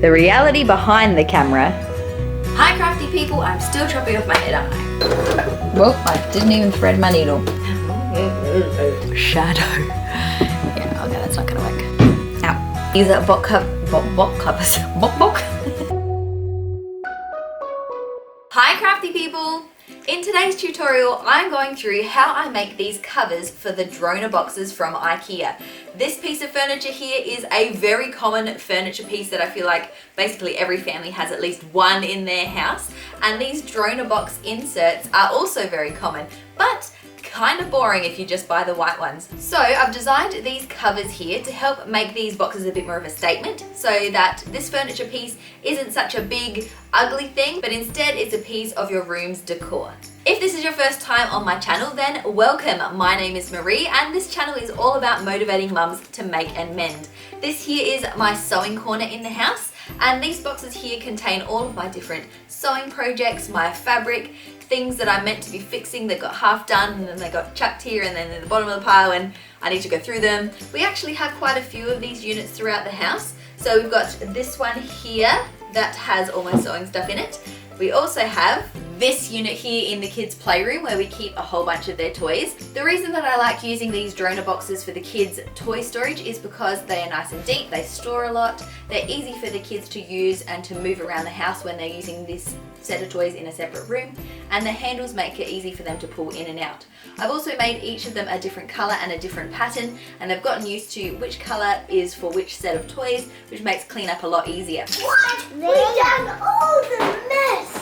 The reality behind the camera. Hi crafty people, I'm still chopping off my head, aren't I? Well, I didn't even thread my needle. Shadow. Yeah, okay, that's not gonna work. Ow. These are bok covers. Bok. Hi crafty people! In today's tutorial, I'm going through how I make these covers for the Drona boxes from Ikea. This piece of furniture here is a very common furniture piece that I feel like basically every family has at least one in their house. And these Drona box inserts are also very common, but kind of boring if you just buy the white ones. So I've designed these covers here to help make these boxes a bit more of a statement, so that this furniture piece isn't such a big ugly thing, but instead it's a piece of your room's decor. If this is your first time on my channel, then welcome. My name is Marie and this channel is all about motivating mums to make and mend. This here is my sewing corner in the house, and these boxes here contain all of my different sewing projects, my fabric, things that I'm meant to be fixing that got half done and then they got chucked here and then in the bottom of the pile and I need to go through them. We actually have quite a few of these units throughout the house. So we've got this one here that has all my sewing stuff in it. We also have this unit here in the kids' playroom where we keep a whole bunch of their toys. The reason that I like using these Drona boxes for the kids' toy storage is because they are nice and deep, they store a lot, they're easy for the kids to use and to move around the house when they're using this set of toys in a separate room, and the handles make it easy for them to pull in and out. I've also made each of them a different colour and a different pattern, and they've gotten used to which colour is for which set of toys, which makes cleanup a lot easier. What? We done all the mess!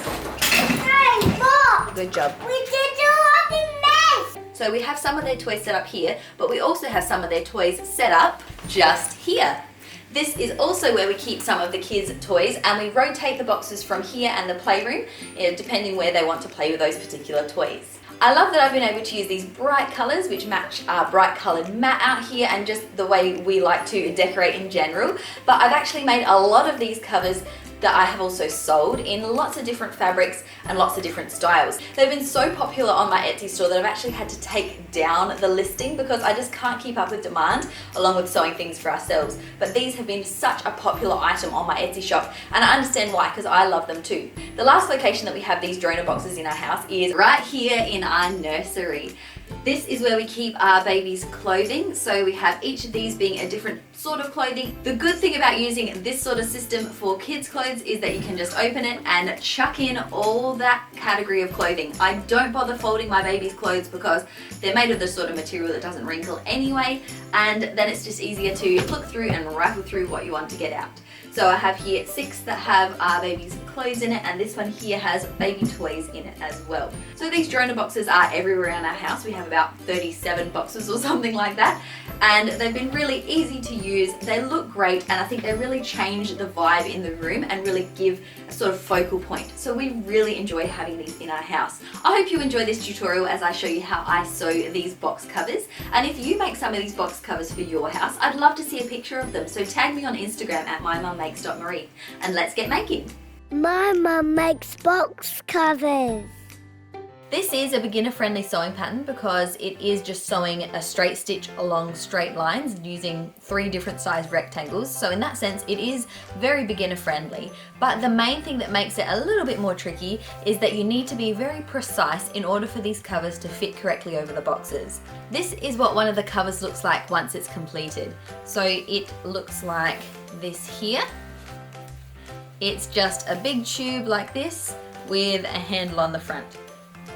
Hey, Bob! Good job. We did all the mess! So we have some of their toys set up here, but we also have some of their toys set up just here. This is also where we keep some of the kids' toys, and we rotate the boxes from here and the playroom, depending where they want to play with those particular toys. I love that I've been able to use these bright colours which match our bright coloured mat out here and just the way we like to decorate in general, but I've actually made a lot of these covers that I have also sold in lots of different fabrics and lots of different styles. They've been so popular on my Etsy store that I've actually had to take down the listing because I just can't keep up with demand along with sewing things for ourselves. But these have been such a popular item on my Etsy shop, and I understand why, because I love them too. The last location that we have these Drona boxes in our house is right here in our nursery. This is where we keep our baby's clothing, so we have each of these being a different sort of clothing. The good thing about using this sort of system for kids' clothes is that you can just open it and chuck in all that category of clothing. I don't bother folding my baby's clothes because they're made of the sort of material that doesn't wrinkle anyway, and then it's just easier to look through and rifle through what you want to get out. So I have here 6 that have our baby's clothes in it, and this one here has baby toys in it as well. So these Drona boxes are everywhere around our house. We have about 37 boxes or something like that, and they've been really easy to use. They look great, and I think they really change the vibe in the room and really give a sort of focal point. So we really enjoy having these in our house. I hope you enjoy this tutorial as I show you how I sew these box covers, and if you make some of these box covers for your house, I'd love to see a picture of them. So tag me on Instagram at mymum.marie and let's get making. My mum makes box covers. This is a beginner-friendly sewing pattern because it is just sewing a straight stitch along straight lines using 3 different size rectangles. So in that sense, it is very beginner-friendly. But the main thing that makes it a little bit more tricky is that you need to be very precise in order for these covers to fit correctly over the boxes. This is what one of the covers looks like once it's completed. So it looks like this here. It's just a big tube like this with a handle on the front.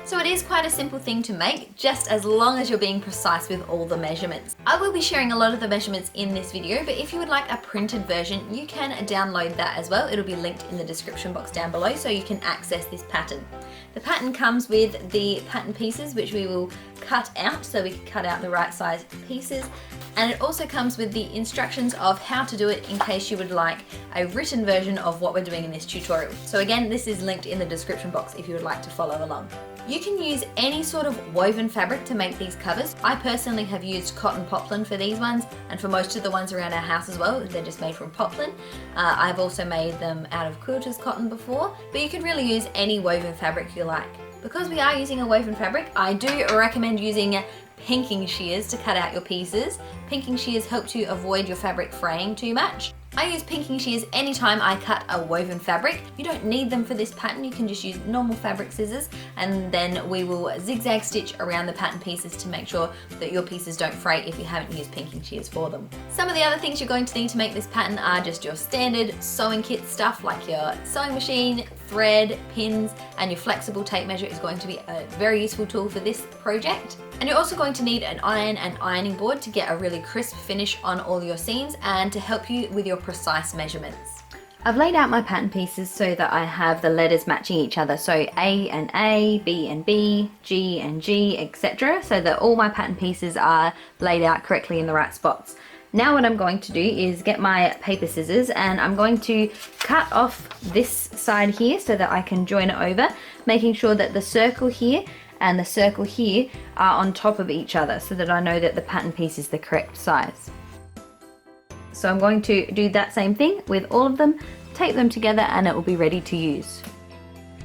So it is quite a simple thing to make, just as long as you're being precise with all the measurements. I will be sharing a lot of the measurements in this video, but if you would like a printed version, you can download that as well. It'll be linked in the description box down below so you can access this pattern. The pattern comes with the pattern pieces, which we will cut out so we can cut out the right size pieces. And it also comes with the instructions of how to do it in case you would like a written version of what we're doing in this tutorial. So again, this is linked in the description box if you would like to follow along. You can use any sort of woven fabric to make these covers. I personally have used cotton poplin for these ones, and for most of the ones around our house as well, they're just made from poplin. I've also made them out of quilter's cotton before, but you can really use any woven fabric you like. Because we are using a woven fabric, I do recommend using pinking shears to cut out your pieces. Pinking shears help to avoid your fabric fraying too much. I use pinking shears anytime I cut a woven fabric. You don't need them for this pattern, you can just use normal fabric scissors, and then we will zigzag stitch around the pattern pieces to make sure that your pieces don't fray if you haven't used pinking shears for them. Some of the other things you're going to need to make this pattern are just your standard sewing kit stuff like your sewing machine, thread, pins, and your flexible tape measure is going to be a very useful tool for this project. And you're also going to need an iron and ironing board to get a really crisp finish on all your seams and to help you with your precise measurements. I've laid out my pattern pieces so that I have the letters matching each other, so A and A, B and B, G and G, etc. so that all my pattern pieces are laid out correctly in the right spots. Now what I'm going to do is get my paper scissors and I'm going to cut off this side here so that I can join it over, making sure that the circle here and the circle here are on top of each other so that I know that the pattern piece is the correct size. So I'm going to do that same thing with all of them, tape them together, and it will be ready to use.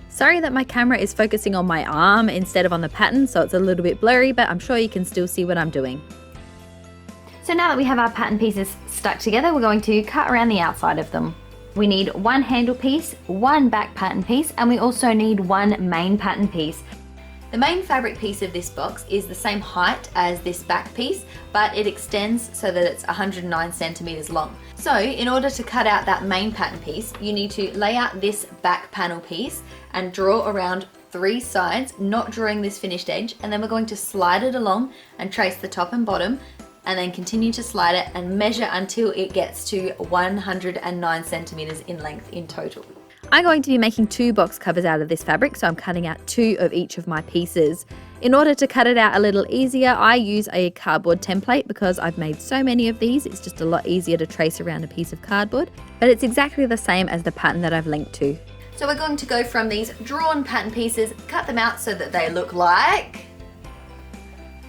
Sorry that my camera is focusing on my arm instead of on the pattern, so it's a little bit blurry, but I'm sure you can still see what I'm doing. So now that we have our pattern pieces stuck together, we're going to cut around the outside of them. We need one handle piece, one back pattern piece, and we also need one main pattern piece. The main fabric piece of this box is the same height as this back piece, but it extends so that it's 109 centimeters long. So in order to cut out that main pattern piece, you need to lay out this back panel piece and draw around 3 sides, not drawing this finished edge, and then we're going to slide it along and trace the top and bottom, and then continue to slide it and measure until it gets to 109 centimeters in length in total. I'm going to be making 2 box covers out of this fabric, so I'm cutting out 2 of each of my pieces. In order to cut it out a little easier, I use a cardboard template because I've made so many of these. It's just a lot easier to trace around a piece of cardboard, but it's exactly the same as the pattern that I've linked to. So we're going to go from these drawn pattern pieces, cut them out so that they look like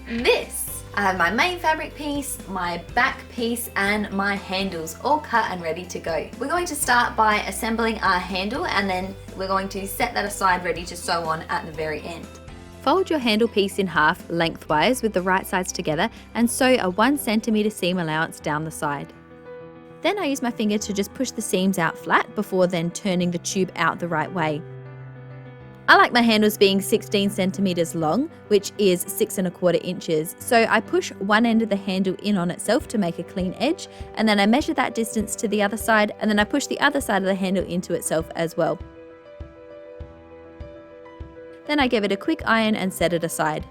this. I have my main fabric piece, my back piece, and my handles all cut and ready to go. We're going to start by assembling our handle, and then we're going to set that aside ready to sew on at the very end. Fold your handle piece in half lengthwise with the right sides together and sew a 1 centimeter seam allowance down the side. Then I use my finger to just push the seams out flat before then turning the tube out the right way. I like my handles being 16 centimeters long, which is 6 1/4 inches. So I push one end of the handle in on itself to make a clean edge, and then I measure that distance to the other side, and then I push the other side of the handle into itself as well. Then I give it a quick iron and set it aside.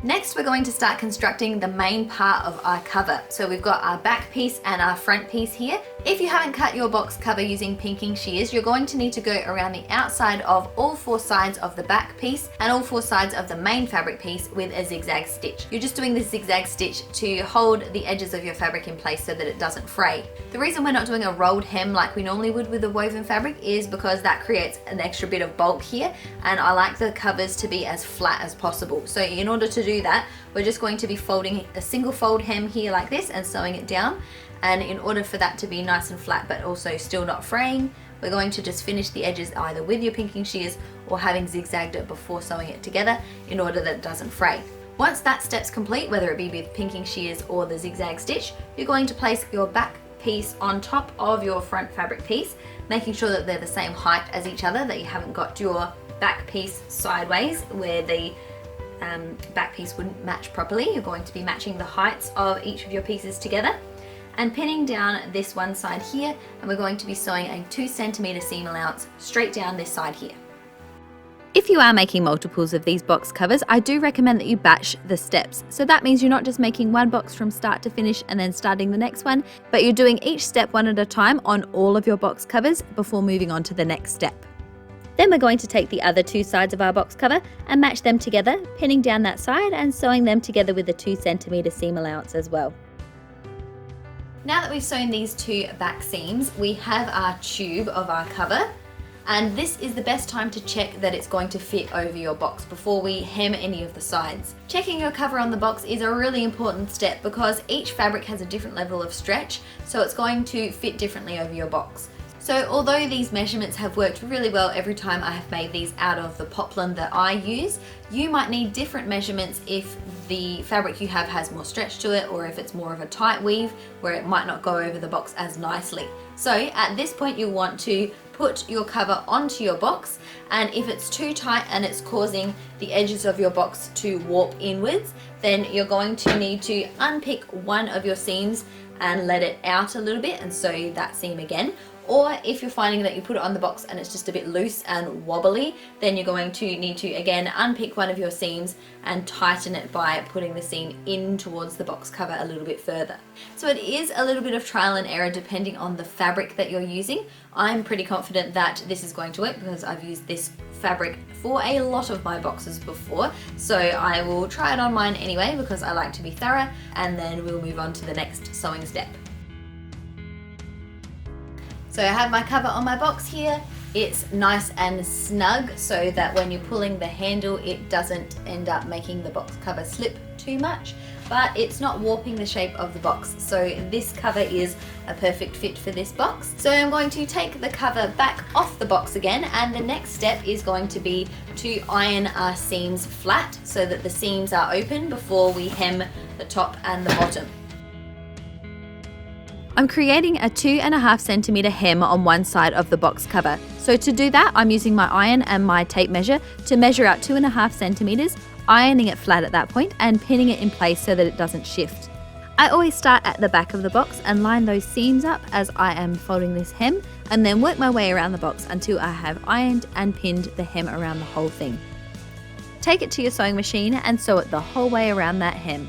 Next, we're going to start constructing the main part of our cover. So we've got our back piece and our front piece here. If you haven't cut your box cover using pinking shears, you're going to need to go around the outside of all 4 sides of the back piece and all 4 sides of the main fabric piece with a zigzag stitch. You're just doing this zigzag stitch to hold the edges of your fabric in place so that it doesn't fray. The reason we're not doing a rolled hem like we normally would with a woven fabric is because that creates an extra bit of bulk here, and I like the covers to be as flat as possible. So in order to do that, we're just going to be folding a single fold hem here like this and sewing it down. And in order for that to be nice and flat but also still not fraying, we're going to just finish the edges either with your pinking shears or having zigzagged it before sewing it together in order that it doesn't fray. Once that step's complete, whether it be with pinking shears or the zigzag stitch, you're going to place your back piece on top of your front fabric piece, making sure that they're the same height as each other, that you haven't got your back piece sideways where the back piece wouldn't match properly. You're going to be matching the heights of each of your pieces together and pinning down this one side here, and we're going to be sewing a 2 centimeter seam allowance straight down this side here. If you are making multiples of these box covers, I do recommend that you batch the steps. So that means you're not just making one box from start to finish and then starting the next one, but you're doing each step one at a time on all of your box covers before moving on to the next step. Then we're going to take the other 2 sides of our box cover and match them together, pinning down that side and sewing them together with a 2 centimeter seam allowance as well. Now that we've sewn these 2 back seams, we have our tube of our cover, and this is the best time to check that it's going to fit over your box before we hem any of the sides. Checking your cover on the box is a really important step because each fabric has a different level of stretch, so it's going to fit differently over your box. So although these measurements have worked really well every time I have made these out of the poplin that I use, you might need different measurements if the fabric you have has more stretch to it, or if it's more of a tight weave where it might not go over the box as nicely. So at this point you'll want to put your cover onto your box, and if it's too tight and it's causing the edges of your box to warp inwards, then you're going to need to unpick one of your seams and let it out a little bit and sew that seam again. Or if you're finding that you put it on the box and it's just a bit loose and wobbly, then you're going to need to again unpick one of your seams and tighten it by putting the seam in towards the box cover a little bit further. So it is a little bit of trial and error depending on the fabric that you're using. I'm pretty confident that this is going to work because I've used this fabric for a lot of my boxes before. So I will try it on mine anyway because I like to be thorough, and then we'll move on to the next sewing step. So I have my cover on my box here. It's nice and snug so that when you're pulling the handle, it doesn't end up making the box cover slip too much, but it's not warping the shape of the box. So this cover is a perfect fit for this box. So I'm going to take the cover back off the box again, and the next step is going to be to iron our seams flat so that the seams are open before we hem the top and the bottom. I'm creating a 2.5 centimeter hem on one side of the box cover. So to do that, I'm using my iron and my tape measure to measure out 2.5 centimeters, ironing it flat at that point and pinning it in place so that it doesn't shift. I always start at the back of the box and line those seams up as I am folding this hem, and then work my way around the box until I have ironed and pinned the hem around the whole thing. Take it to your sewing machine and sew it the whole way around that hem.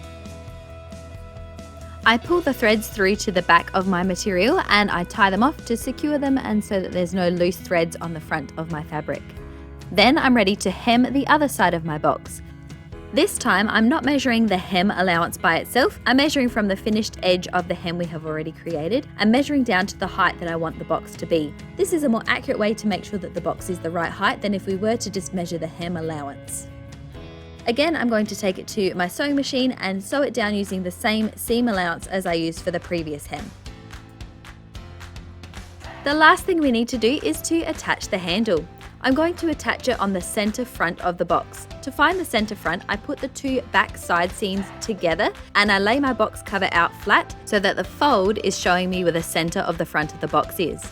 I pull the threads through to the back of my material and I tie them off to secure them and so that there's no loose threads on the front of my fabric. Then I'm ready to hem the other side of my box. This time I'm not measuring the hem allowance by itself, I'm measuring from the finished edge of the hem we have already created and measuring down to the height that I want the box to be. This is a more accurate way to make sure that the box is the right height than if we were to just measure the hem allowance. Again, I'm going to take it to my sewing machine and sew it down using the same seam allowance as I used for the previous hem. The last thing we need to do is to attach the handle. I'm going to attach it on the center front of the box. To find the center front, I put the two back side seams together and I lay my box cover out flat so that the fold is showing me where the center of the front of the box is.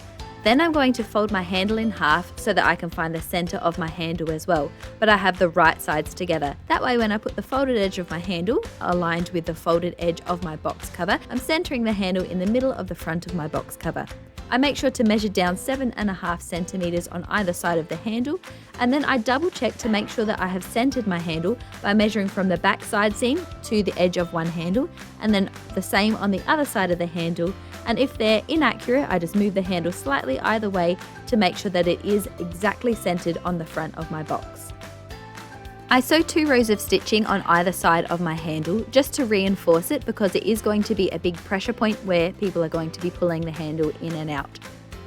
Then I'm going to fold my handle in half so that I can find the center of my handle as well, but I have the right sides together. That way when I put the folded edge of my handle aligned with the folded edge of my box cover, I'm centering the handle in the middle of the front of my box cover. I make sure to measure down 7.5 centimeters on either side of the handle, and then I double check to make sure that I have centered my handle by measuring from the back side seam to the edge of one handle, and then the same on the other side of the handle. And if they're inaccurate, I just move the handle slightly either way to make sure that it is exactly centered on the front of my box. I sew 2 rows of stitching on either side of my handle just to reinforce it because it is going to be a big pressure point where people are going to be pulling the handle in and out.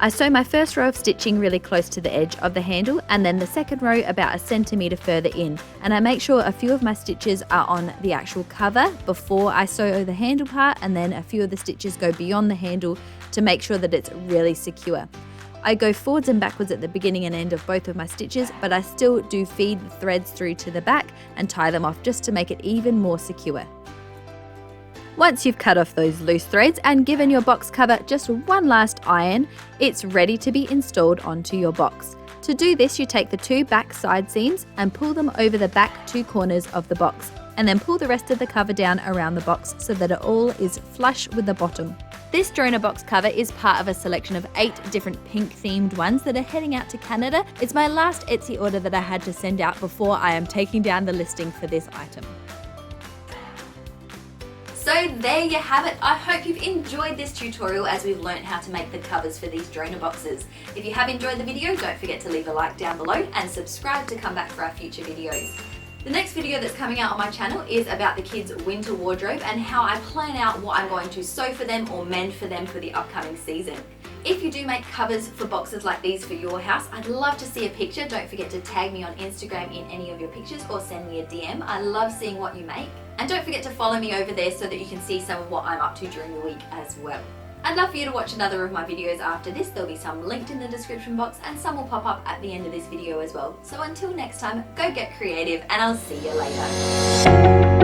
I sew my first row of stitching really close to the edge of the handle and then the second row about 1 centimeter further in, and I make sure a few of my stitches are on the actual cover before I sew the handle part, and then a few of the stitches go beyond the handle to make sure that it's really secure. I go forwards and backwards at the beginning and end of both of my stitches, but I still do feed the threads through to the back and tie them off just to make it even more secure. Once you've cut off those loose threads and given your box cover just one last iron, it's ready to be installed onto your box. To do this, you take the 2 back side seams and pull them over the back 2 corners of the box, and then pull the rest of the cover down around the box so that it all is flush with the bottom. This Drona box cover is part of a selection of 8 different pink themed ones that are heading out to Canada. It's my last Etsy order that I had to send out before I am taking down the listing for this item. So there you have it. I hope you've enjoyed this tutorial as we've learned how to make the covers for these Drona boxes. If you have enjoyed the video, don't forget to leave a like down below and subscribe to come back for our future videos. The next video that's coming out on my channel is about the kids' winter wardrobe and how I plan out what I'm going to sew for them or mend for them for the upcoming season. If you do make covers for boxes like these for your house, I'd love to see a picture. Don't forget to tag me on Instagram in any of your pictures or send me a DM. I love seeing what you make. And don't forget to follow me over there so that you can see some of what I'm up to during the week as well. I'd love for you to watch another of my videos after this. There'll be some linked in the description box and some will pop up at the end of this video as well. So until next time, go get creative and I'll see you later.